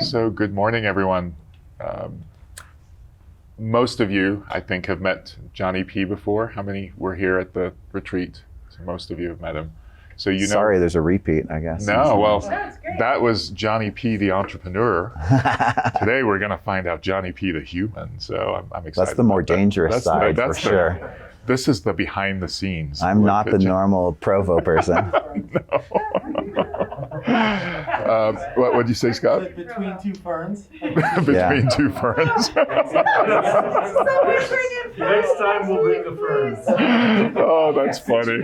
So good morning, everyone. Most of you, I think, have met Johnny P before. How many were here at the retreat? So most of you have met him. So you know. Sorry, there's a repeat, I guess. No, well, that was Johnny P, the entrepreneur. Today we're going to find out Johnny P, the human. So I'm excited. That's the more dangerous side, for sure. This is the behind the scenes. I'm not the normal Provo person. No. What did you say, Scott? Between two ferns. Between two ferns. Next time we'll bring the ferns. Oh, that's funny.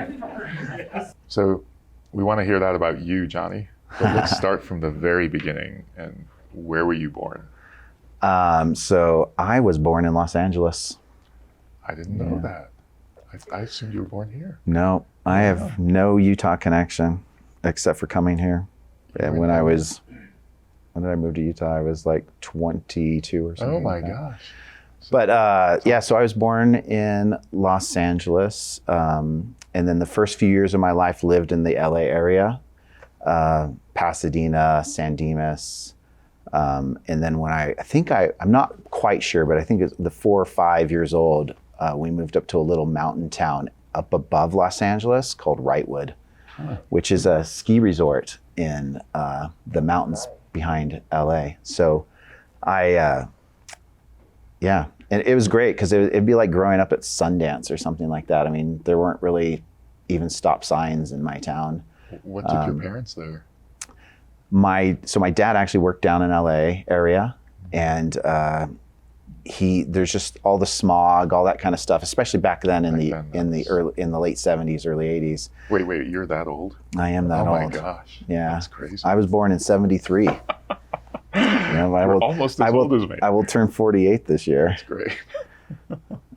So we want to hear that about you, Johnny. But let's start from the very beginning. And where were you born? So I was born in Los Angeles. I didn't know that. I assumed you were born here. No, I have no Utah connection except for coming here. And when did I move to Utah? I was like 22 or something. Oh my like gosh. But so I was born in Los Angeles. And then the first few years of my life lived in the LA area, Pasadena, San Dimas. And then when I'm not quite sure, but I think it's the 4 or 5 years old, we moved up to a little mountain town up above Los Angeles called Wrightwood, which is a ski resort in the mountains behind LA. So and it was great because it'd be like growing up at Sundance or something like that. I mean, there weren't really even stop signs in my town. What took your parents there? My dad actually worked down in LA area, and there's just all the smog, all that kind of stuff, especially back then in the late 70s, early 80s. Wait, you're that old? I am that old. Oh my gosh. Yeah. That's crazy. I was born in 73. We're almost as old as me. I will turn 48 this year. That's great.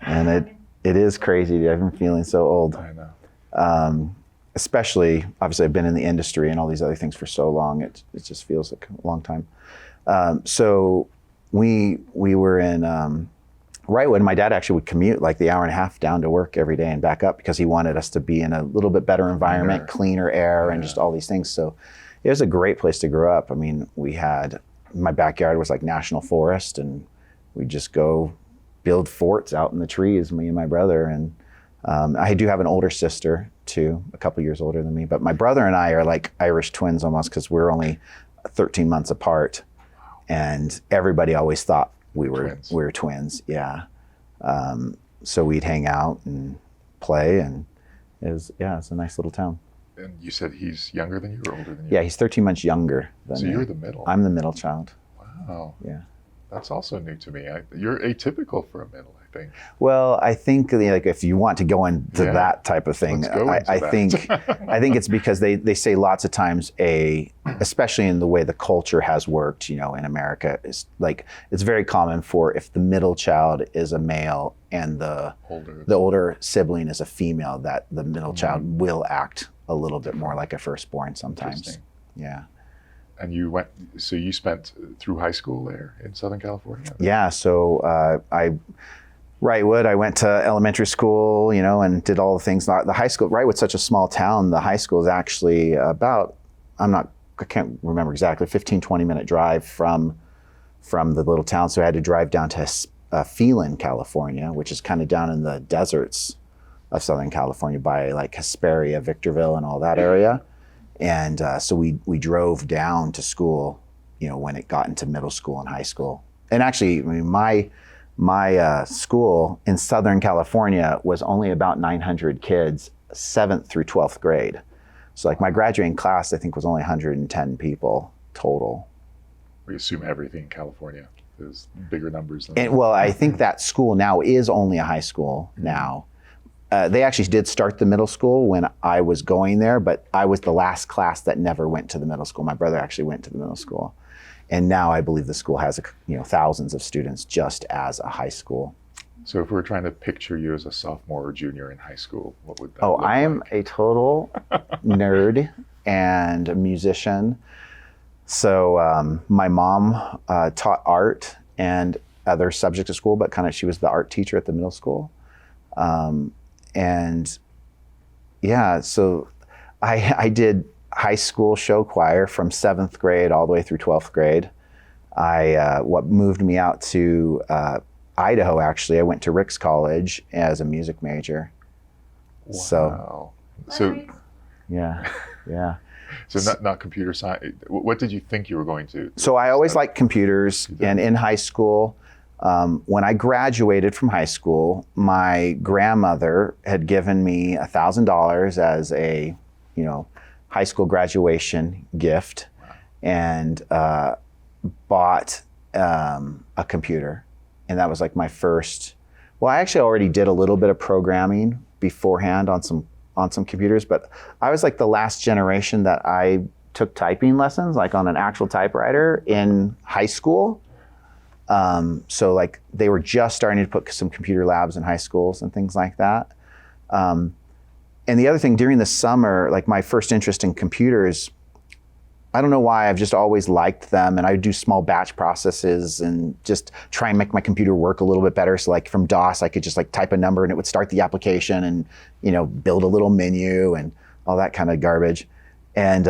And it is crazy. I've been feeling so old. I know. Especially, obviously, I've been in the industry and all these other things for so long. It just feels like a long time. So we were in Wrightwood. My dad actually would commute like the hour and a half down to work every day and back up because he wanted us to be in a little bit better environment, cleaner air, and just all these things. So it was a great place to grow up. I mean, my backyard was like national forest, and we'd just go build forts out in the trees, me and my brother. And I do have an older sister too, a couple years older than me, but my brother and I are like Irish twins almost because we're only 13 months apart. And everybody always thought we were twins. Yeah. So we'd hang out and play, and it's a nice little town. And you said he's younger than you or older than you? Yeah, he's 13 months younger than me. So you're the middle. I'm the middle child. Wow. Yeah. That's also new to me. You're atypical for a middle, I think. Well, I think like if you want to go into that type of thing, I think it's because they say lots of times especially in the way the culture has worked, in America, is like it's very common for if the middle child is a male and the older sibling is a female, that the middle child will act a little bit more like a firstborn sometimes. Yeah. And you spent through high school there in Southern California? Yeah, so Wrightwood, I went to elementary school, and did all the things. The high school, Wrightwood's such a small town, the high school is actually about, I can't remember exactly, 15, 20-minute drive from the little town. So I had to drive down to Phelan, California, which is kind of down in the deserts of Southern California by like Hesperia, Victorville, and all that area. And so we drove down to school, when it got into middle school and high school. And actually, I mean, my school in Southern California was only about 900 kids, 7th through 12th grade. So like my graduating class, I think, was only 110 people total. We assume everything in California is bigger numbers than that. Well, I think that school now is only a high school now. They actually did start the middle school when I was going there, but I was the last class that never went to the middle school. My brother actually went to the middle school. And now I believe the school has thousands of students just as a high school. So if we were trying to picture you as a sophomore or junior in high school, what would that look like? I am a total nerd and a musician. So my mom taught art and other subjects at school, but she was the art teacher at the middle school. So I did high school show choir from 7th grade all the way through 12th grade. What moved me out to Idaho, actually, I went to Ricks College as a music major. Wow. So, Yeah. so not computer science. What did you think you were going to? So I always liked computers, and in high school, when I graduated from high school, my grandmother had given me $1,000 as a, high school graduation gift, and bought a computer, and that was like my first. Well, I actually already did a little bit of programming beforehand on some computers, but I was like the last generation that I took typing lessons, like on an actual typewriter in high school. So like they were just starting to put some computer labs in high schools and things like that. And the other thing, during the summer, like my first interest in computers, I don't know why, I've just always liked them, and I would do small batch processes and just try and make my computer work a little bit better. So like from DOS, I could just like type a number and it would start the application and, build a little menu and all that kind of garbage. And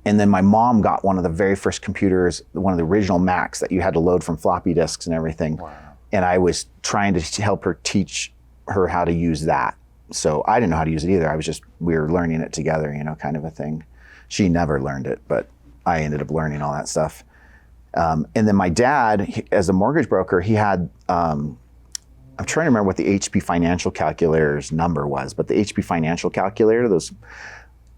then my mom got one of the very first computers, one of the original Macs that you had to load from floppy disks and everything. Wow. And I was trying to help her, teach her how to use that. So I didn't know how to use it either. We were learning it together, kind of a thing. She never learned it, but I ended up learning all that stuff. And then my dad, as a mortgage broker, he had, I'm trying to remember what the HP Financial Calculator's number was, but the HP Financial Calculator,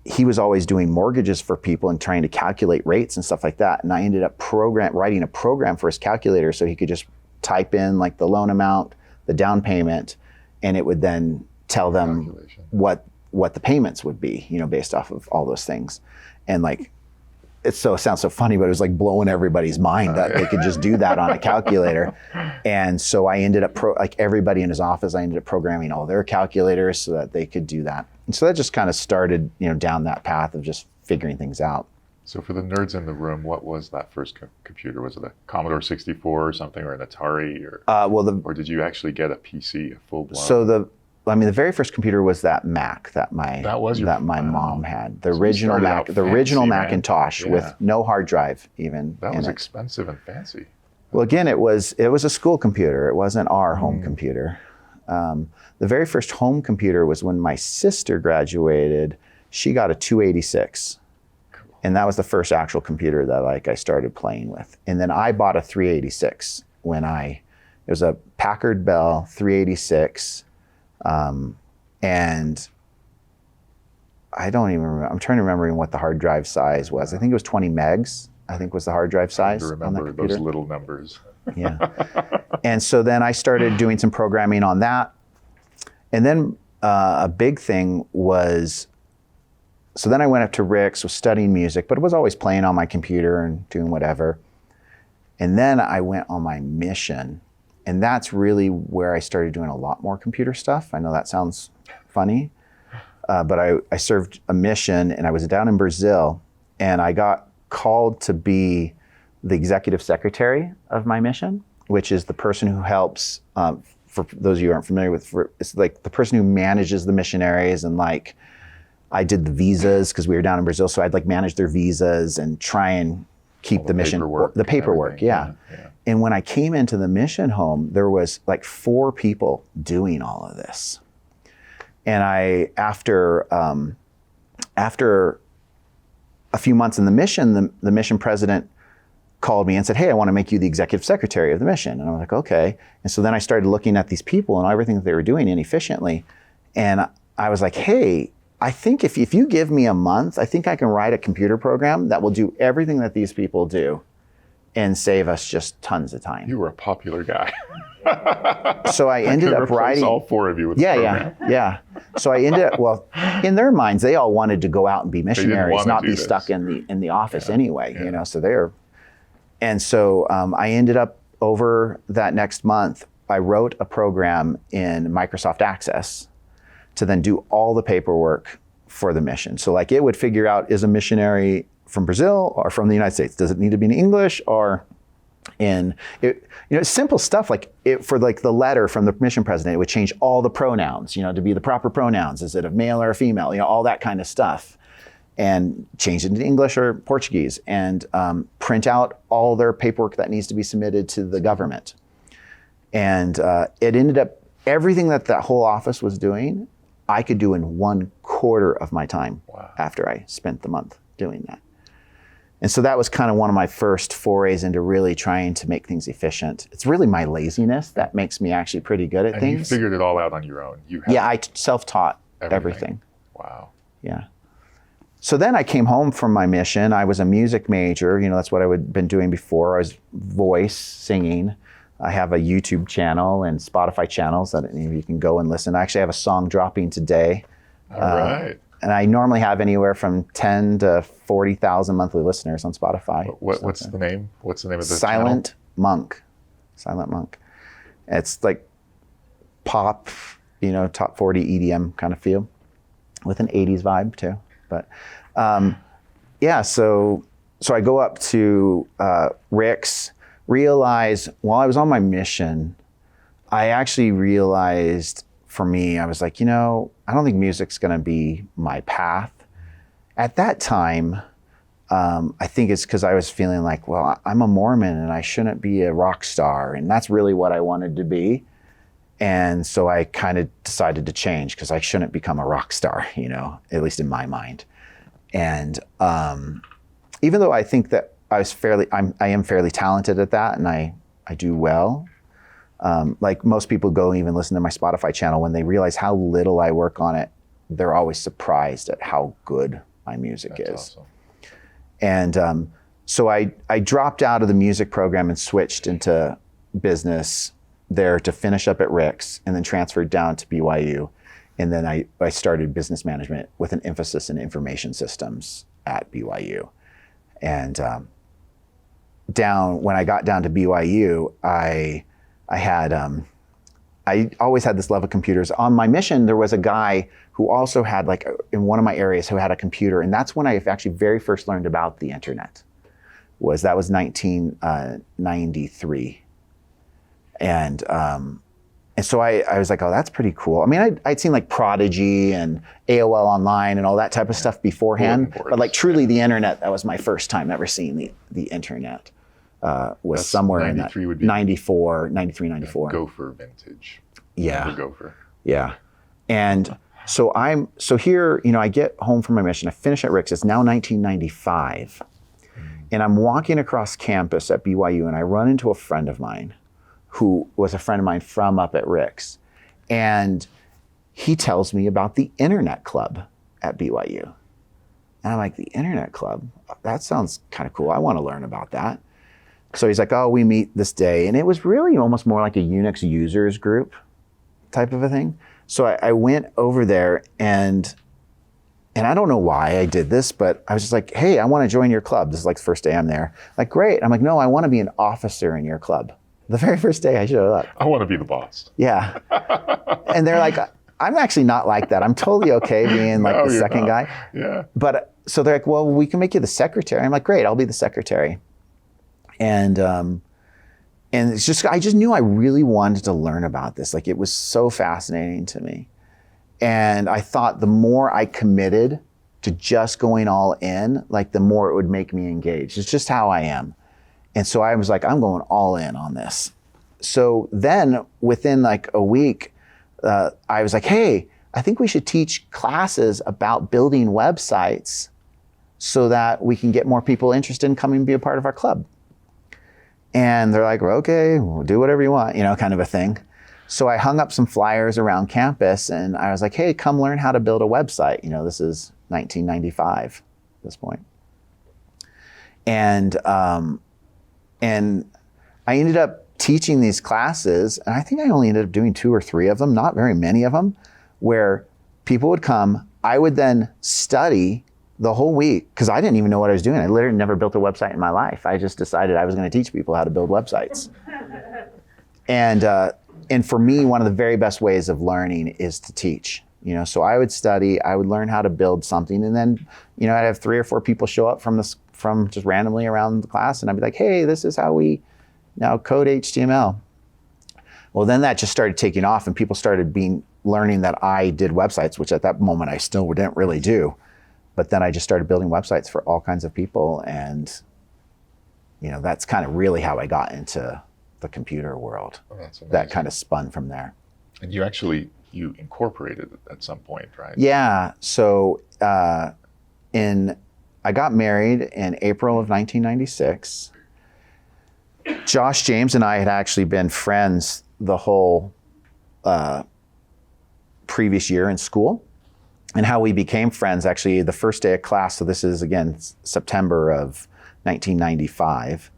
he was always doing mortgages for people and trying to calculate rates and stuff like that. And I ended up writing a program for his calculator so he could just type in like the loan amount, the down payment, and it would then tell them what the payments would be, based off of all those things. And like, it sounds so funny, but it was like blowing everybody's mind that they could just do that on a calculator. And so I ended up, like everybody in his office, I ended up programming all their calculators so that they could do that. And so that just kind of started, down that path of just figuring things out. So for the nerds in the room, what was that first computer? Was it a Commodore 64 or something, or an Atari, or did you actually get a PC, a full blown? So the very first computer was that Mac that my mom had. The original Mac, Macintosh with no hard drive even. That was expensive and fancy. Well, again, it was a school computer. It wasn't our home computer. The very first home computer was when my sister graduated. She got a 286. And that was the first actual computer that I started playing with. And then I bought a 386 it was a Packard Bell 386. And I don't even remember. I'm trying to remember what the hard drive size was. I think it was 20 megs, was the hard drive size. I remember those little numbers. Yeah. And so then I started doing some programming on that. And then a big thing was, so then I went up to Rick's, was studying music, but it was always playing on my computer and doing whatever. And then I went on my mission. And that's really where I started doing a lot more computer stuff. I know that sounds funny, but I served a mission, and I was down in Brazil, and I got called to be the executive secretary of my mission, which is the person who helps, for those of you who aren't familiar with, it's like the person who manages the missionaries, and like I did the visas because we were down in Brazil, so I'd manage their visas and try and keep the mission, the paperwork, yeah. And when I came into the mission home, there was 4 people doing all of this. And after a few months in the mission, the mission president called me and said, "Hey, I want to make you the executive secretary of the mission." And I was like, "Okay." And so then I started looking at these people and everything that they were doing inefficiently. And I was like, "Hey, I think if you give me a month, I think I can write a computer program that will do everything that these people do and save us just tons of time." You were a popular guy. So I ended up writing all 4 of you with the program. Yeah. So I ended up, in their minds, they all wanted to go out and be missionaries, not be stuck in the office anyway, so and so I ended up, over that next month, I wrote a program in Microsoft Access to then do all the paperwork for the mission. So it would figure out, is a missionary from Brazil or from the United States? Does it need to be in English or in, simple stuff for the letter from the mission president, it would change all the pronouns, to be the proper pronouns. Is it a male or a female? All that kind of stuff. and change it into English or Portuguese, and print out all their paperwork that needs to be submitted to the government. And it ended up, everything that whole office was doing, I could do in 1/4 of my time. Wow. After I spent the month doing that. And so that was kind of one of my first forays into really trying to make things efficient. It's really my laziness that makes me actually pretty good at And things. you figured it all out on your own. You had Yeah, I self-taught everything. Wow. Yeah. So then I came home from my mission. I was a music major. That's what I had been doing before. I was voice, singing. I have a YouTube channel and Spotify channels that you can go and listen. I actually have a song dropping today. All right. And I normally have anywhere from 10 to 40,000 monthly listeners on Spotify. What's the name? What's the name of the Silent channel? Monk. Silent Monk. It's like pop, top 40 EDM kind of feel with an 80s vibe too. But yeah, so I go up to Rick's, realize while I was on my mission, I actually realized for me, I was like, I don't think music's going to be my path. At that time, I think it's because I was feeling like, well, I'm a Mormon and I shouldn't be a rock star. And that's really what I wanted to be. And so I kind of decided to change because I shouldn't become a rock star, at least in my mind. And even though I think that I am fairly talented at that and I do well, like most people go and even listen to my Spotify channel, when they realize how little I work on it, they're always surprised at how good my music is. Awesome. And so I dropped out of the music program and switched into business there to finish up at Rick's, and then transferred down to BYU. And then I started business management with an emphasis in information systems at BYU. And when I got down to BYU, I always had this love of computers. On my mission, there was a guy who also had, like, in one of my areas, who had a computer. And that's when I actually very first learned about the internet. That was 1993. And so I was like, oh, that's pretty cool. I mean, I'd seen like Prodigy and AOL Online and all that type of stuff beforehand. But like truly the internet, that was my first time ever seeing the internet. Was somewhere in that 93, 94. Gopher vintage. Yeah. Remember Gopher. Yeah. And so here, I get home from my mission. I finish at Rick's. It's now 1995. And I'm walking across campus at BYU, and I run into a friend of mine who was a friend of mine from up at Rick's. And he tells me about the Internet Club at BYU. And I'm like, the Internet Club? That sounds kind of cool. I want to learn about that. So he's like, oh, we meet this day. And it was really almost more like a Unix users group type of a thing. So I went over there, and I don't know why I did this, but I was just like, hey, I want to join your club. This is like the first day I'm there. Like, great. I'm like, no, I want to be an officer in your club. The very first day I showed up. I want to be the boss. Yeah. And they're like, I'm actually not like that. I'm totally okay being like the second guy. Yeah. But so they're like, well, we can make you the secretary. I'm like, great, I'll be the secretary. And it's just, I just knew I really wanted to learn about this. Like, it was so fascinating to me. And I thought the more I committed to just going all in, like the more it would make me engaged. It's just how I am. And so I was like, I'm going all in on this. So then within like a week, I was like, hey, I think we should teach classes about building websites so that we can get more people interested in coming and be a part of our club. And they're like, well, okay, we'll do whatever you want, kind of a thing. So I hung up some flyers around campus, and I was like, hey, come learn how to build a website. This is 1995 at this point. And I ended up teaching these classes, and I think I only ended up doing 2 or 3 of them, not very many of them, where people would come. I would then study the whole week, because I didn't even know what I was doing. I literally never built a website in my life. I just decided I was going to teach people how to build websites. And for me, one of the very best ways of learning is to teach. So I would study, I would learn how to build something, and then, I'd have 3 or 4 people show up from just randomly around the class, and I'd be like, hey, this is how we now code HTML. Well, then that just started taking off, and people started learning that I did websites, which at that moment I still didn't really do. But then I just started building websites for all kinds of people. And, that's kind of really how I got into the computer world. Oh, that's amazing. That kind of spun from there. And you incorporated it at some point, right? Yeah. So I got married in April of 1996. Josh James and I had actually been friends the whole previous year in school. And how we became friends, actually, the first day of class, so this is, again, September of 1995,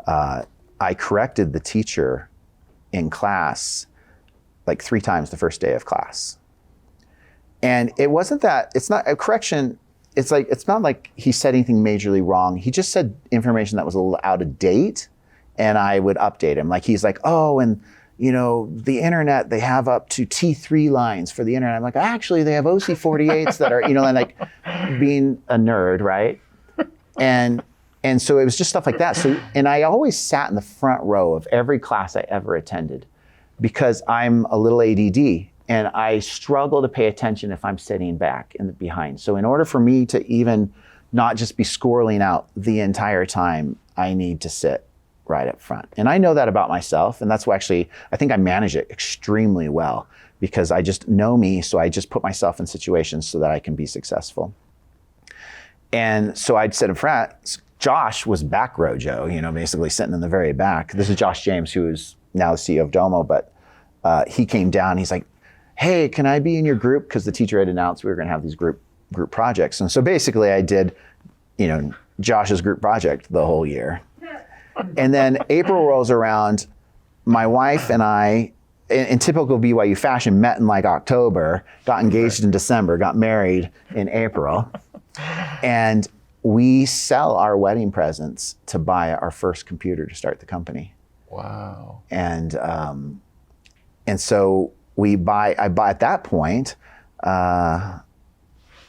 I corrected the teacher in class like 3 times the first day of class. And it's not a correction. It's not like he said anything majorly wrong. He just said information that was a little out of date, and I would update him. Like, he's like, oh, and the internet, they have up to T3 lines for the internet. I'm like, actually, they have OC48s that are, and like being a nerd, right? And so it was just stuff like that. So, and I always sat in the front row of every class I ever attended because I'm a little ADD and I struggle to pay attention if I'm sitting back in the behind. So in order for me to even not just be squirreling out the entire time, I need to sit right up front. And I know that about myself. And that's why actually, I think I manage it extremely well because I just know me. So I just put myself in situations so that I can be successful. And so I'd sit in front. Josh was back row Joe, basically sitting in the very back. This is Josh James, who is now the CEO of Domo, but he came down. He's like, hey, can I be in your group? Because the teacher had announced we were going to have these group projects. And so basically I did, Josh's group project the whole year. And then April rolls around, my wife and I, in typical BYU fashion, met in like October, got engaged in December, got married in April. And we sell our wedding presents to buy our first computer to start the company. Wow. And so I buy at that point,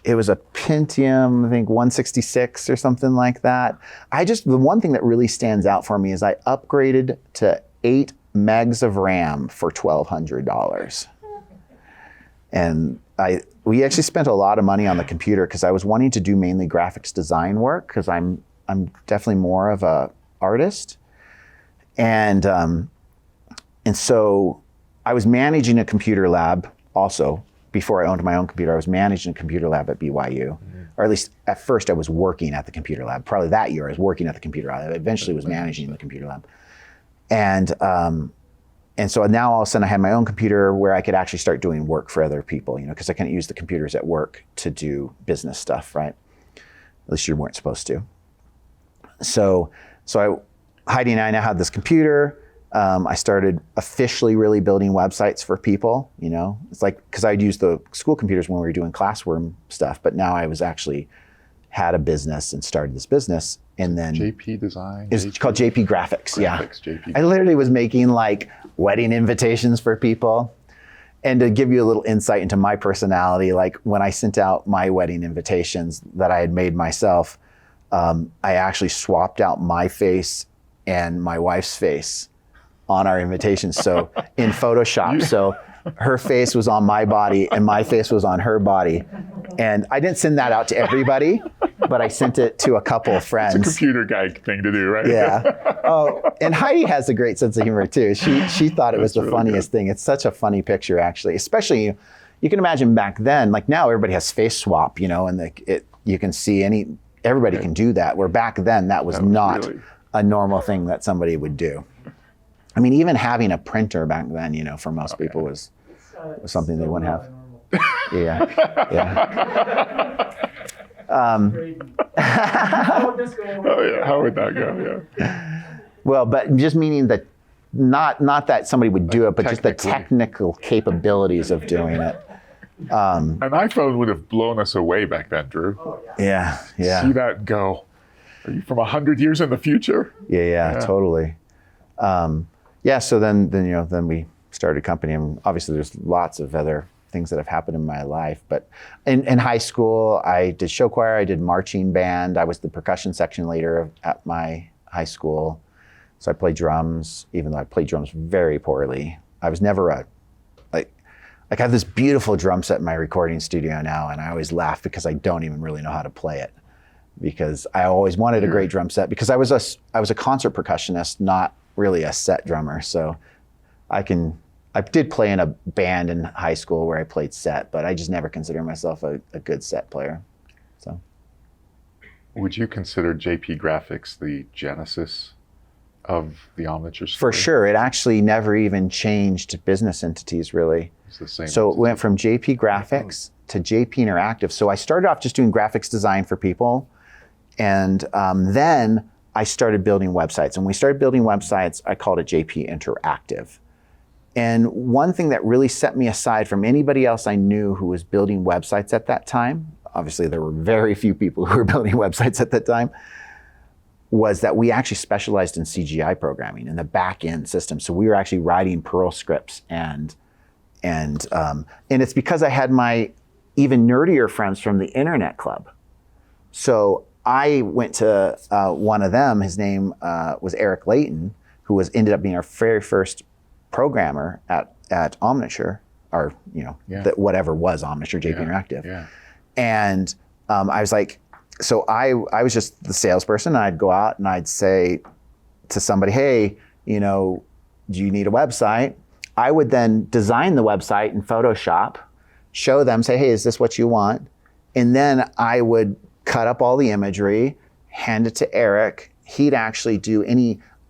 it was a Pentium, I think 166 or something like that. The one thing that really stands out for me is I upgraded to 8 megs of RAM for $1,200. And we actually spent a lot of money on the computer because I was wanting to do mainly graphics design work because I'm definitely more of a artist. And so I was managing a computer lab also. Before I owned my own computer, I was managing a computer lab at BYU. Or at least at first I was working at the computer lab. Probably that year I was working at the computer lab. I eventually was managing the computer lab. And so now all of a sudden I had my own computer where I could actually start doing work for other people, because I couldn't use the computers at work to do business stuff, right? At least you weren't supposed to. So Heidi and I now had this computer. I started officially really building websites for people, It's like, because I'd use the school computers when we were doing classroom stuff, but now I was actually had a business and started this business. And then JP Design? It's called JP Graphics, yeah. JP. I literally was making like wedding invitations for people. And to give you a little insight into my personality, like when I sent out my wedding invitations that I had made myself, I actually swapped out my face and my wife's face on our invitations. So in Photoshop, so her face was on my body and my face was on her body. And I didn't send that out to everybody, but I sent it to a couple of friends. It's a computer guy thing to do, right? Yeah. Oh, and Heidi has a great sense of humor too. She thought it was the funniest thing. It's such a funny picture, actually. Especially, you can imagine back then. Like now, everybody has face swap, and you can see everybody can do that. Where back then, that was not really a normal thing that somebody would do. I mean, even having a printer back then, for most people was something they wouldn't have. Yeah. How would that go? Yeah. Well, but just meaning that not that somebody would do it, but just the technical capabilities of doing it. An iPhone would have blown us away back then, Drew. Yeah. See that go. Are you from 100 years in the future? Yeah, totally. So then we started a company, and obviously there's lots of other things that have happened in my life. But in high school, I did show choir, I did marching band, I was the percussion section leader at my high school. So I played drums, even though I played drums very poorly. I was never Like I have this beautiful drum set in my recording studio now, and I always laugh because I don't even really know how to play it. Because I always wanted a great drum set because I was a concert percussionist, not really a set drummer. So I did play in a band in high school where I played set, but I just never considered myself a good set player. So, would you consider JP Graphics the genesis of the Omniture story? For sure, it actually never even changed business entities really. It's the same. So it went from JP Graphics to JP Interactive. So I started off just doing graphics design for people, and then I started building websites. And when we started building websites, I called it JP Interactive. And one thing that really set me aside from anybody else I knew who was building websites at that time, obviously there were very few people who were building websites at that time, was that we actually specialized in CGI programming in the back end system. So we were actually writing Perl scripts and it's because I had my even nerdier friends from the Internet Club. So I went to one of them. His name was Eric Layton, who ended up being our very first programmer at Omniture, or whatever was Omniture, JP Interactive. Yeah. And I was like, so I was just the salesperson. And I'd go out and I'd say to somebody, hey, do you need a website? I would then design the website in Photoshop, show them, say, hey, is this what you want? And then I would cut up all the imagery, hand it to Eric. He'd actually do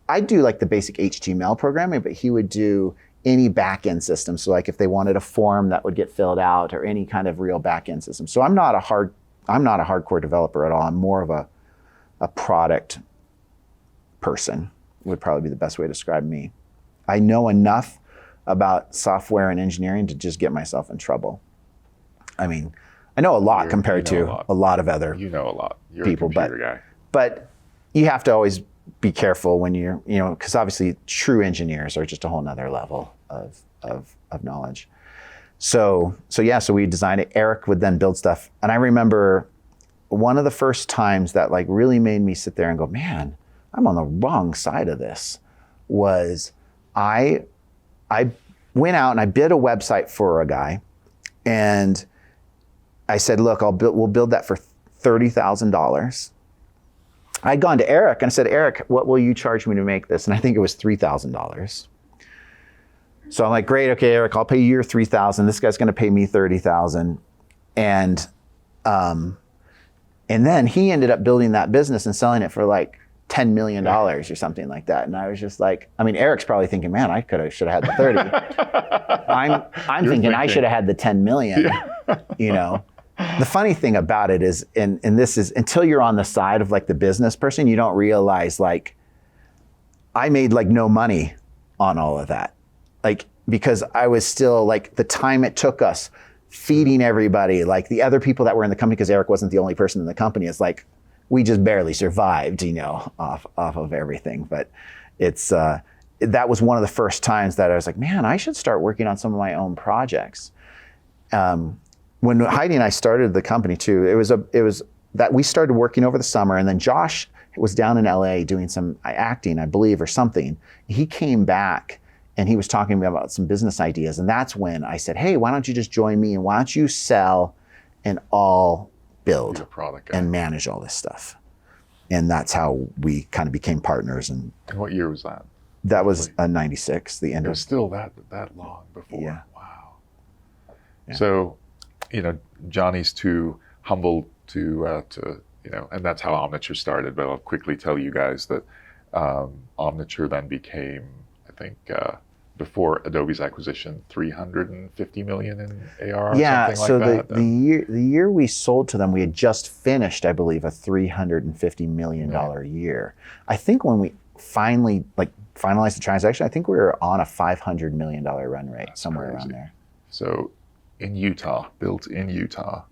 I'd do like the basic HTML programming, but he would do any back-end system. So like if they wanted a form that would get filled out or any kind of real back-end system. So I'm not a hardcore developer at all. I'm more of a product person, would probably be the best way to describe me. I know enough about software and engineering to just get myself in trouble. I mean, I know a lot compared to a lot of other You know a lot. You're people, a computer guy. But you have to always be careful when you're, because obviously true engineers are just a whole nother level of knowledge. So we designed it. Eric would then build stuff. And I remember one of the first times that like really made me sit there and go, man, I'm on the wrong side of this, was I went out and I bid a website for a guy, and I said, look, we'll build that for $30,000. I'd gone to Eric and I said, Eric, what will you charge me to make this? And I think it was $3,000. So I'm like, great, okay, Eric, I'll pay you your $3,000. This guy's gonna pay me $30,000. And then he ended up building that business and selling it for like $10 million or something like that. And I was just like, I mean, Eric's probably thinking, man, I should have had the 30. I'm thinking I should have had the 10 million, The funny thing about it is, and this is, until you're on the side of like the business person, you don't realize like, I made like no money on all of that. Like, because I was still like, the time it took us feeding everybody, like the other people that were in the company, because Eric wasn't the only person in the company, it's like, we just barely survived, off of everything. But it's, that was one of the first times that I was like, man, I should start working on some of my own projects. When Heidi and I started the company too, it was that we started working over the summer, and then Josh was down in LA doing some acting, I believe, or something. He came back and he was talking to me about some business ideas. And that's when I said, hey, why don't you just join me, and why don't you sell and all build Be a product guy. and manage all this stuff. And that's how we kind of became partners. And what year was that? that was 96, the end It of. was still that long before. Yeah. Wow. Yeah. So, Johnny's too humble to and that's how Omniture started. But I'll quickly tell you guys that Omniture then became, I think, before Adobe's acquisition, 350 million in AR. Yeah, something so like that. the year we sold to them, we had just finished, I believe, a $350 million year. I think when we finally finalized the transaction, I think we were on a $500 million run rate, That's somewhere crazy. around there. So in Utah, built in Utah,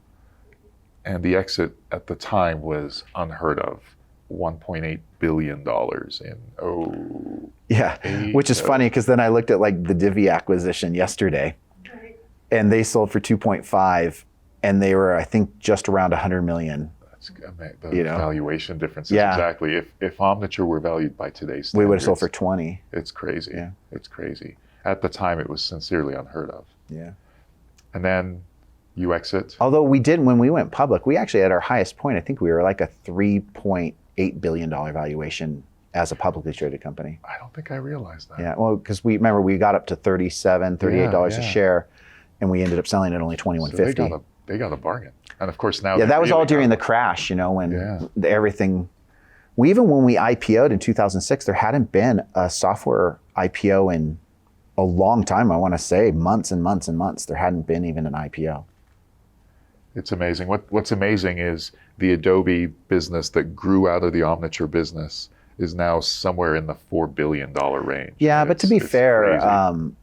and the exit at the time was unheard of. $1.8 billion in Yeah, which is funny because then I looked at like the Divi acquisition yesterday, and they sold for 2.5, and they were, I think, just around 100 million. That's the valuation difference. Yeah. Exactly. If Omniture were valued by today's standards, We would have sold for 20. It's crazy. Yeah. It's crazy. At the time, it was sincerely unheard of. Yeah. And then you exit. Although we didn't, when we went public, we actually at our highest point, I think we were like a $3.8 billion valuation as a publicly traded company. I don't think I realized that. Yeah, well, because we got up to $37, $38 a share, and we ended up selling at only $21.50. So they got a bargain. And of course now. Yeah, that was all during the crash, when everything. Even when we IPO'd in 2006, there hadn't been a software IPO in a long time. I want to say months and months and months. There hadn't been even an IPO. It's amazing. What's amazing is the Adobe business that grew out of the Omniture business is now somewhere in the $4 billion range. Yeah, but to be fair, crazy.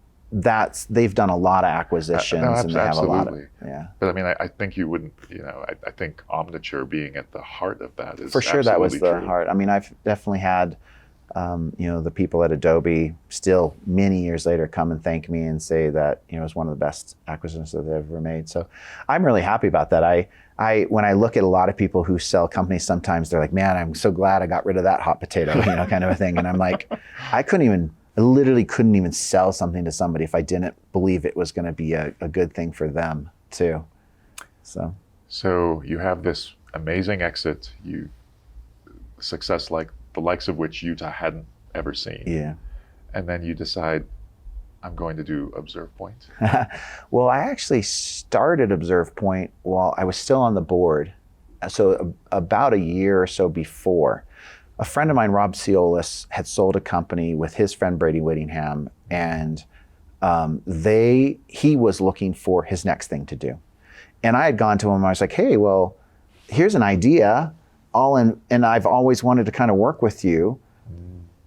They've done a lot of acquisitions and they have a lot of, yeah. But I mean, I think you wouldn't, I think Omniture being at the heart of that is for sure that was the true. heart. I mean, I've definitely had, the people at Adobe still many years later come and thank me and say that, it was one of the best acquisitions that they've ever made. So I'm really happy about that. When I look at a lot of people who sell companies, sometimes they're like, man, I'm so glad I got rid of that hot potato, kind of a thing. And I'm like, I literally couldn't even sell something to somebody if I didn't believe it was going to be a good thing for them too. So you have this amazing exit, success like the likes of which Utah hadn't ever seen. Yeah. And then you decide, I'm going to do ObservePoint. Well, I actually started ObservePoint while I was still on the board. So about a year or so before, a friend of mine, Rob Seolas, had sold a company with his friend Brady Whittingham, and he was looking for his next thing to do. And I had gone to him, I was like, hey, well, here's an idea, and I've always wanted to kind of work with you.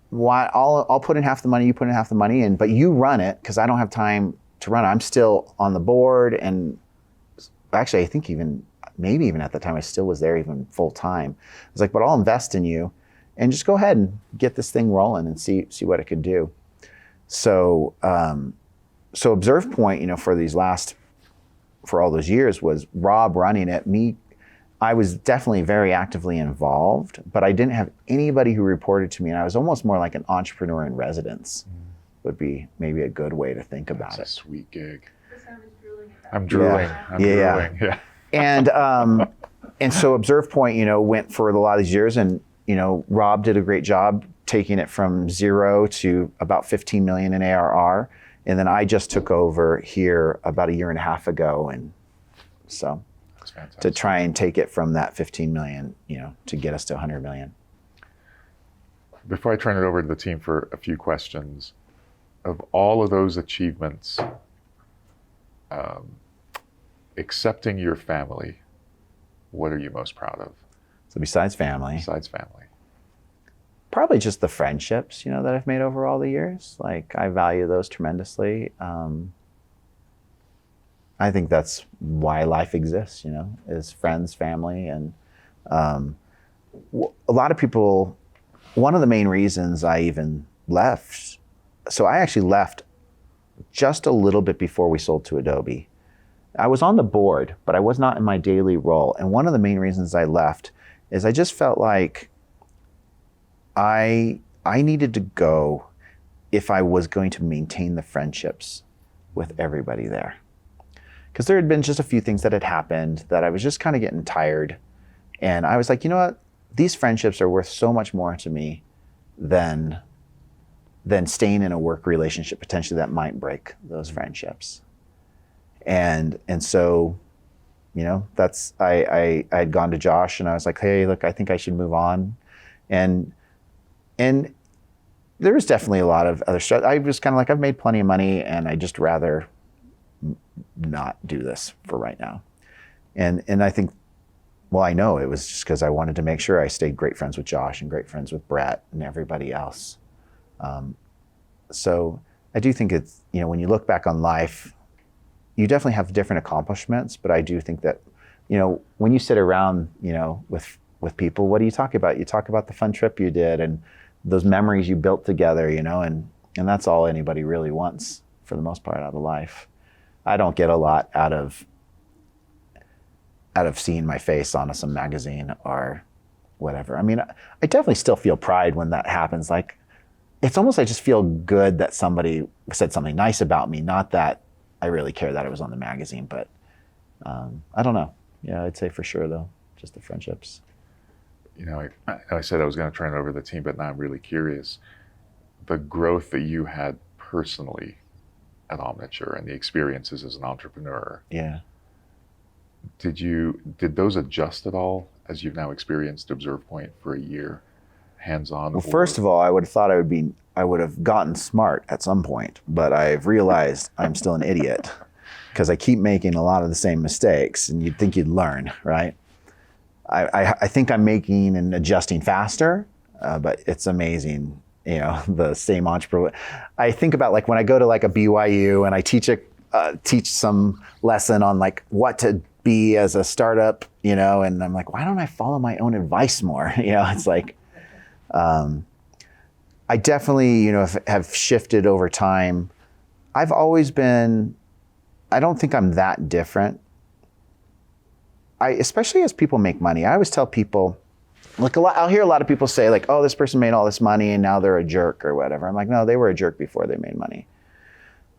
Why I'll put in half the money, you put in half the money, but you run it, because I don't have time to run it. I'm still on the board, and actually I think maybe even at the time I still was there even full time. I was like, but I'll invest in you, and just go ahead and get this thing rolling and see what it could do. So ObservePoint, for all those years was Rob running it. I was definitely very actively involved, but I didn't have anybody who reported to me, and I was almost more like an entrepreneur in residence. Would be maybe a good way to think about it. That's a sweet gig. I'm drooling. Yeah. I'm drooling. Yeah. And so ObservePoint, went for a lot of these years, and Rob did a great job taking it from 0 to about 15 million in ARR, and then I just took over here about a year and a half ago, and so to try and take it from that 15 million, to get us to 100 million. Before I turn it over to the team for a few questions, of all of those achievements, excepting your family, what are you most proud of? So besides family, probably just the friendships, that I've made over all the years. Like, I value those tremendously. I think that's why life exists, is friends, family. And a lot of people, one of the main reasons I even left, so I actually left just a little bit before we sold to Adobe. I was on the board, but I was not in my daily role. And one of the main reasons I left is I just felt like I needed to go if I was going to maintain the friendships with everybody there. Because there had been just a few things that had happened that I was just kind of getting tired. And I was like, you know what? These friendships are worth so much more to me than staying in a work relationship potentially that might break those friendships. And so, that's, I had gone to Josh and I was like, hey, look, I think I should move on. And there was definitely a lot of other stuff. I was kind of like, I've made plenty of money and I just rather not do this for right now. And I think, well, I know it was just because I wanted to make sure I stayed great friends with Josh and great friends with Brett and everybody else. So I do think it's, when you look back on life, you definitely have different accomplishments, but I do think that, when you sit around, with people, what do you talk about? You talk about the fun trip you did and those memories you built together, and that's all anybody really wants for the most part out of life. I don't get a lot out of seeing my face on some magazine or whatever. I mean, I definitely still feel pride when that happens. Like, it's almost, I just feel good that somebody said something nice about me, not that I really care that it was on the magazine, but I don't know. Yeah, I'd say for sure though, just the friendships. You know, I said I was going to turn it over to the team, but now I'm really curious. The growth that you had personally at Omniture and the experiences as an entrepreneur. Yeah. Did those adjust at all as you've now experienced ObservePoint for a year, hands-on? Well, first of all, I would have thought I would have gotten smart at some point, but I've realized I'm still an idiot because I keep making a lot of the same mistakes, and you'd think you'd learn, right? I think I'm making and adjusting faster, but it's amazing, you know, the same entrepreneur. I think about like when I go to like a BYU and I teach some lesson on like what to be as a startup, you know, and I'm like, why don't I follow my own advice more? You know, it's like, I definitely, you know, have shifted over time. I've always been, I don't think I'm that different. Especially as people make money, I always tell people, look, I'll hear a lot of people say like, oh, this person made all this money and now they're a jerk or whatever. I'm like, no, they were a jerk before they made money.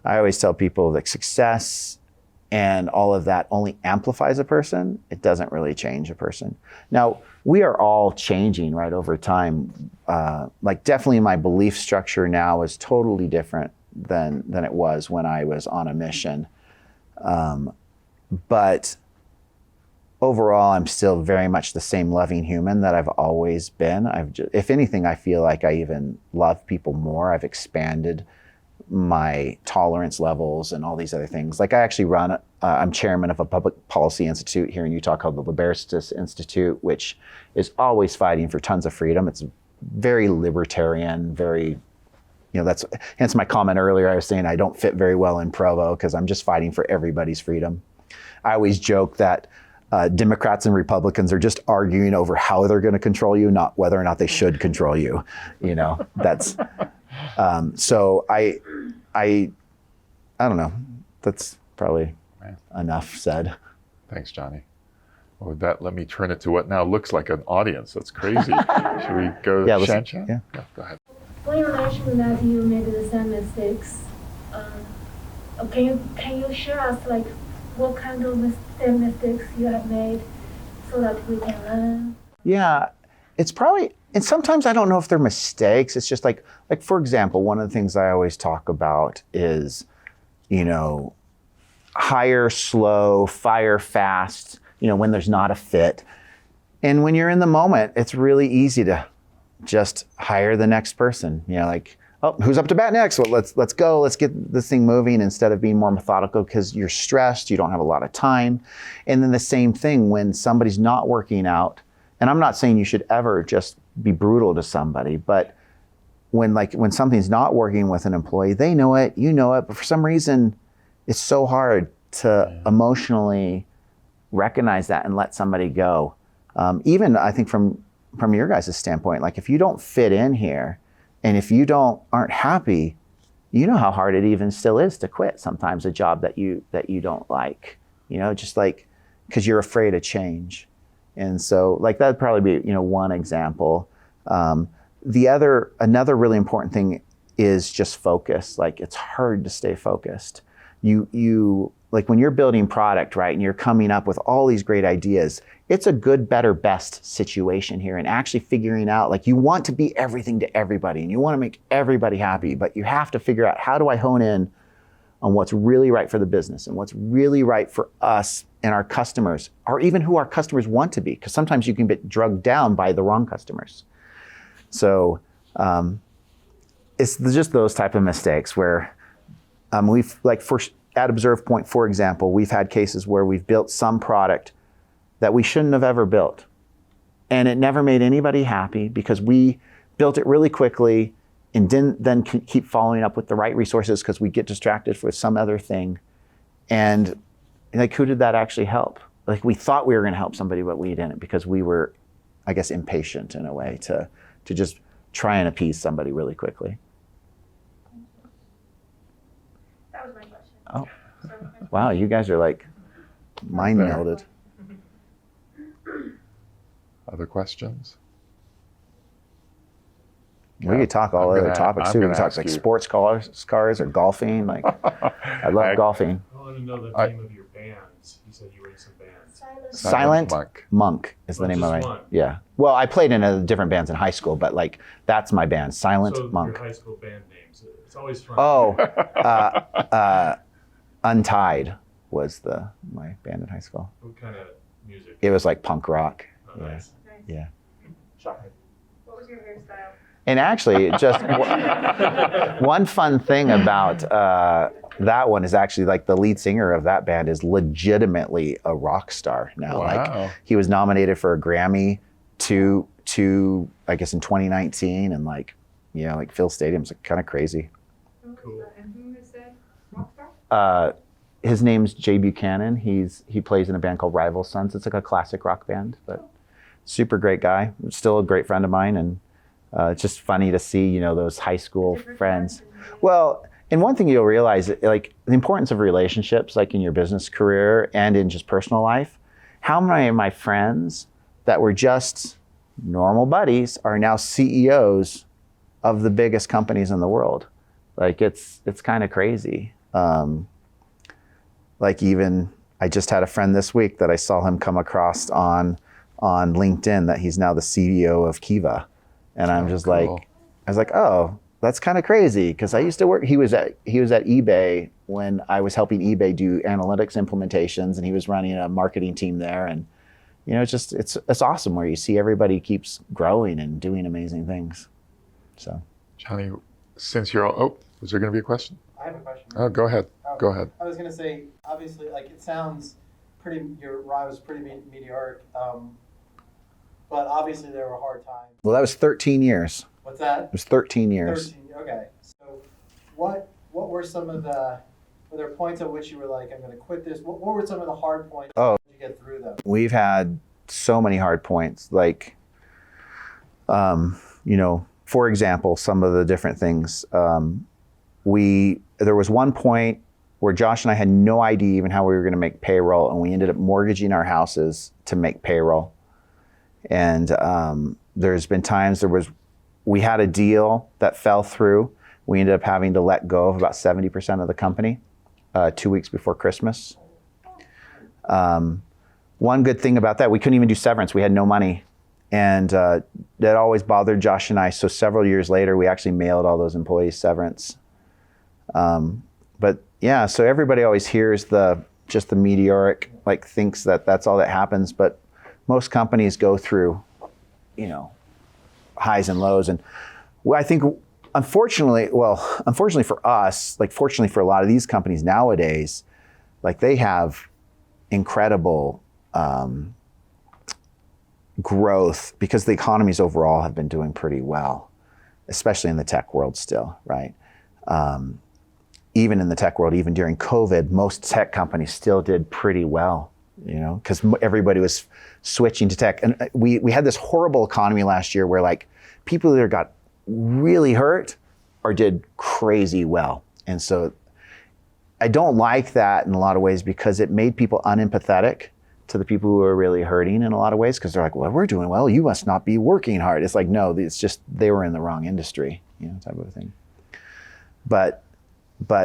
I always tell people that success and all of that only amplifies a person. It doesn't really change a person. Now, we are all changing, right, over time. Like definitely my belief structure now is totally different than it was when I was on a mission. But overall, I'm still very much the same loving human that I've always been. If anything, I feel like I even love people more. I've expanded my tolerance levels and all these other things. Like I actually I'm chairman of a public policy institute here in Utah called the Libertas Institute, which is always fighting for tons of freedom. It's very libertarian, very, you know, hence my comment earlier. I was saying I don't fit very well in Provo because I'm just fighting for everybody's freedom. I always joke that Democrats and Republicans are just arguing over how they're going to control you, not whether or not they should control you. You know, that's, so I don't know. That's probably enough said. Thanks, Johnny. Well, with that, let me turn it to what now looks like an audience. That's crazy. Should we go to Shan? Yeah. Go ahead. When you mentioned that you made the same mistakes, can you share us like what kind of same mistakes you have made so that we can learn? Yeah, it's probably, and sometimes I don't know if they're mistakes. It's just like for example, one of the things I always talk about is, you know, hire slow, fire fast, you know, when there's not a fit. And when you're in the moment, it's really easy to just hire the next person. You know, like, oh, who's up to bat next? Well, let's go. Let's get this thing moving instead of being more methodical because you're stressed. You don't have a lot of time. And then the same thing when somebody's not working out. And I'm not saying you should ever just be brutal to somebody, but when something's not working with an employee, they know it, you know it, but for some reason, it's so hard to emotionally recognize that and let somebody go. Even I think from your guys' standpoint, like if you don't fit in here, and if you aren't happy, you know how hard it even still is to quit sometimes a job that you don't like, you know, just like, because you're afraid of change. And so like that'd probably be, you know, one example. Another really important thing is just focus. Like it's hard to stay focused. You like when you're building product, right, and you're coming up with all these great ideas, it's a good, better, best situation here and actually figuring out, like you want to be everything to everybody and you want to make everybody happy, but you have to figure out how do I hone in on what's really right for the business and what's really right for us and our customers, or even who our customers want to be, because sometimes you can get drugged down by the wrong customers. So it's just those type of mistakes where we've, like at ObservePoint, for example, we've had cases where we've built some product that we shouldn't have ever built. And it never made anybody happy because we built it really quickly and didn't then keep following up with the right resources because we get distracted with some other thing. And like, who did that actually help? Like we thought we were going to help somebody, but we didn't because we were, I guess, impatient in a way to just try and appease somebody really quickly. That was my question. Oh, wow, you guys are like mind melded. Other questions? We could talk all other topics too. We could talk like sports cars or golfing. Like, I love golfing. want to know the I- name of your bands. You said you were in some bands. Silent Monk. Monk is the Oh, name of just my, one. yeah. Well, I played in different bands in high school, but like, that's my band, Silent So Monk. your high school band names. It's always fun. Oh, Untied was my band in high school. What kind of music? It was like punk rock. Oh, Yeah. nice. Yeah. Shocking. What was your hairstyle? And actually, just one fun thing about that one is actually like the lead singer of that band is legitimately a rock star now. Wow. Like he was nominated for a Grammy to I guess in 2019, and like, you know, like Phil Stadium's like kind of crazy. Cool. And who is that rock star? His name's Jay Buchanan. He plays in a band called Rival Sons. It's like a classic rock band, but super great guy. Still a great friend of mine, and it's just funny to see, you know, those high school friends. Well, and one thing you'll realize, like the importance of relationships, like in your business career and in just personal life. How many of my friends that were just normal buddies are now CEOs of the biggest companies in the world? Like it's kind of crazy. Like even I just had a friend this week that I saw him come across on LinkedIn that he's now the CEO of Kiva. And I'm just cool. like, I was like, oh, that's kind of crazy. Cause I used to work, he was at eBay when I was helping eBay do analytics implementations, and he was running a marketing team there. And, you know, it's awesome where you see everybody keeps growing and doing amazing things. So. Johnny, since you're all, was there going to be a question? I have a question. Oh, go ahead. Go ahead. I was going to say, obviously, like it sounds pretty, your ride was pretty meteoric, but obviously there were hard times. Well, that was 13 years. What's that? It was 13 years. 13, okay. So what were some of were there points at which you were like, I'm going to quit this? What were some of the hard points? Oh. How did you get through them? We've had so many hard points, like, you know, for example, some of the different things. There was one point where Josh and I had no idea even how we were going to make payroll, and we ended up mortgaging our houses to make payroll. And there's been times we had a deal that fell through. We ended up having to let go of about 70% of the company 2 weeks before Christmas. One good thing about that, we couldn't even do severance. We had no money. And that always bothered Josh and I. So several years later, we actually mailed all those employees severance. But yeah, so everybody always hears just the meteoric, like thinks that that's all that happens. But most companies go through, you know, highs and lows. And I think, unfortunately for us, like fortunately for a lot of these companies nowadays, like they have incredible growth because the economies overall have been doing pretty well, especially in the tech world still, right? Even in the tech world, even during COVID, most tech companies still did pretty well, you know, because everybody was switching to tech. And we had this horrible economy last year where like people either got really hurt or did crazy well. And so I don't like that in a lot of ways because it made people unempathetic to the people who are really hurting in a lot of ways, because they're like, well, we're doing well, you must not be working hard. It's like, no, it's just they were in the wrong industry, you know, type of a thing. But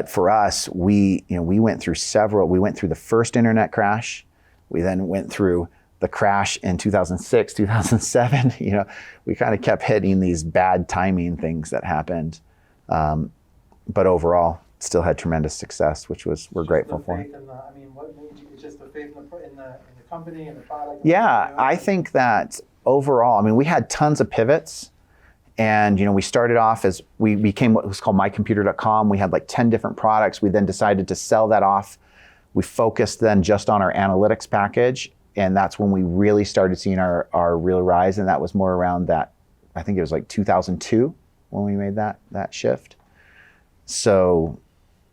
for us, we went through the first internet crash. We then went through the crash in 2006, 2007. You know, we kind of kept hitting these bad timing things that happened. But overall, still had tremendous success, which we're grateful for. What made you, it's just the faith in the company and the product? Yeah, I think that overall, we had tons of pivots. And, we started off as we became what was called mycomputer.com. We had like 10 different products. We then decided to sell that off. We focused then just on our analytics package. And that's when we really started seeing our real rise. And that was more around that, I think it was like 2002 when we made that shift. So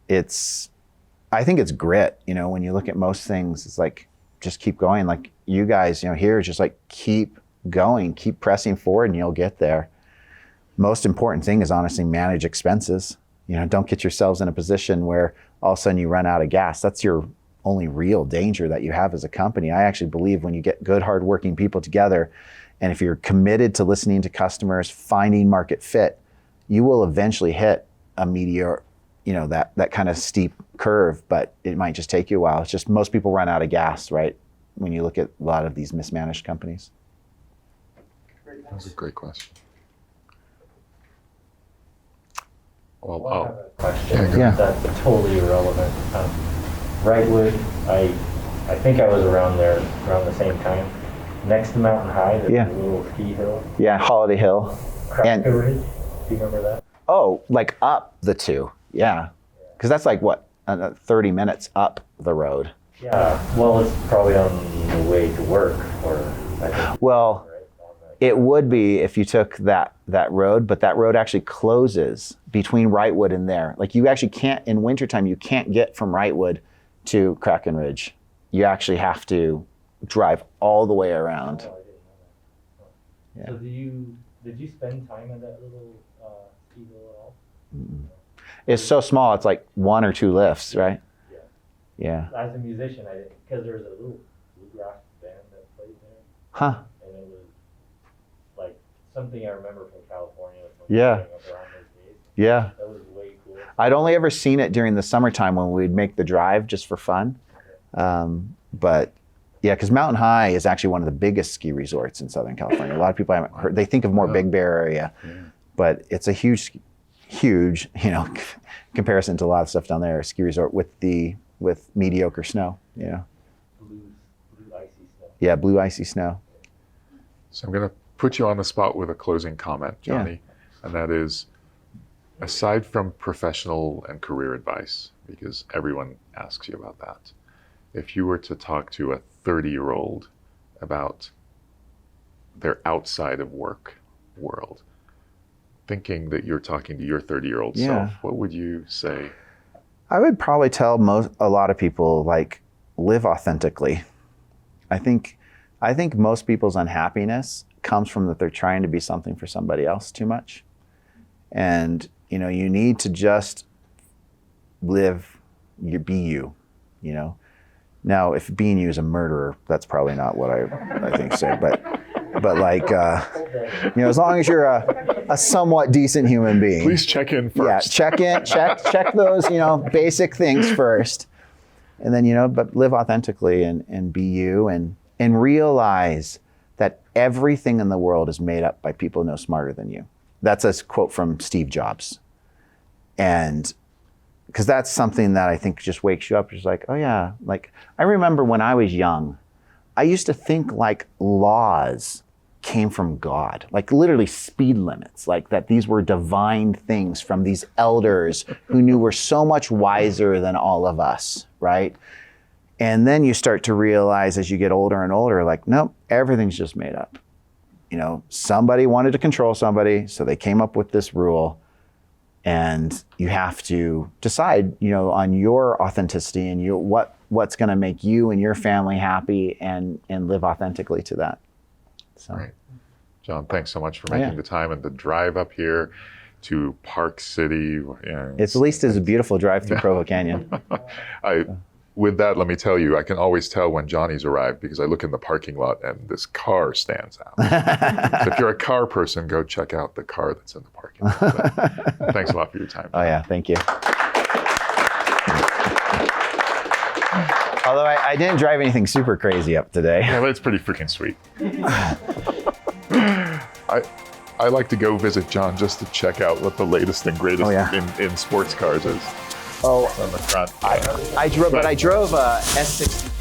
I think it's grit. When you look at most things, it's like, just keep going. Like you guys, here, just like keep going, keep pressing forward and you'll get there. Most important thing is honestly manage expenses. Don't get yourselves in a position where all of a sudden you run out of gas. That's your only real danger that you have as a company. I actually believe when you get good, hardworking people together, and if you're committed to listening to customers, finding market fit, you will eventually hit a that kind of steep curve, but it might just take you a while. It's just most people run out of gas, right? When you look at a lot of these mismanaged companies. That's a great question. Well, Well, I have a question Yeah, go. that's totally irrelevant. Wrightwood, I think I was around there around the same time. Next to Mountain High, there's Yeah. a little ski hill. Yeah, Holiday Hill. And- Cracker Ridge. Do you remember that? Oh, like up the two. Yeah. Because that's like what, 30 minutes up the road. Yeah. Well, it's probably on the way to work, or I think, Well, right on the- it would be if you took that road, but that road actually closes between Wrightwood and there. Like you actually can't, in wintertime, you can't get from Wrightwood to Kraken Ridge. You actually have to drive all the way around. Oh, I didn't know that. Yeah. So did you spend time at that little ski hill at all? It's so small, it's like 1 or 2 lifts, right? Yeah. Yeah. As a musician, I didn't, because there was a little bluegrass band that played there, Huh. and it was like something I remember from California. Yeah. Growing up around those days. Yeah. That was way cool. I'd only ever seen it during the summertime when we'd make the drive just for fun. But yeah, because Mountain High is actually one of the biggest ski resorts in Southern California. A lot of people haven't heard, they think of more Big Bear area, but it's a huge, comparison to a lot of stuff down there, ski resort with mediocre snow, Blue icy snow. Yeah, blue icy snow. So I'm going to put you on the spot with a closing comment, Johnny, and that is, aside from professional and career advice, because everyone asks you about that, if you were to talk to a 30-year-old about their outside of work world, thinking that you're talking to your 30-year-old self, what would you say? I would probably tell a lot of people, like, live authentically. I think most people's unhappiness comes from that they're trying to be something for somebody else too much. And, you need to just be you, Now, if being you is a murderer, that's probably not what I think so. But like, as long as you're a somewhat decent human being. Please check in first. Yeah, check those, basic things first. And then, but live authentically and be you and realize that everything in the world is made up by people no smarter than you. That's a quote from Steve Jobs. And because that's something that I think just wakes you up. Just like, oh yeah, like I remember when I was young, I used to think like laws came from God, like literally speed limits, like that these were divine things from these elders who knew we're so much wiser than all of us, right? And then you start to realize as you get older and older, like, nope, everything's just made up. Somebody wanted to control somebody, so they came up with this rule. And you have to decide, on your authenticity and what's going to make you and your family happy and live authentically to that. So, Right. John, thanks so much for making the time and the drive up here to Park City. It's at least as a beautiful drive through Provo Canyon. With that, let me tell you, I can always tell when Johnny's arrived because I look in the parking lot and this car stands out. So if you're a car person, go check out the car that's in the parking lot. But thanks a lot for your time. Oh yeah, thank you. Although I didn't drive anything super crazy up today. Yeah, but it's pretty freaking sweet. I like to go visit John just to check out what the latest and greatest in sports cars is. Oh, on the front. I drove a S60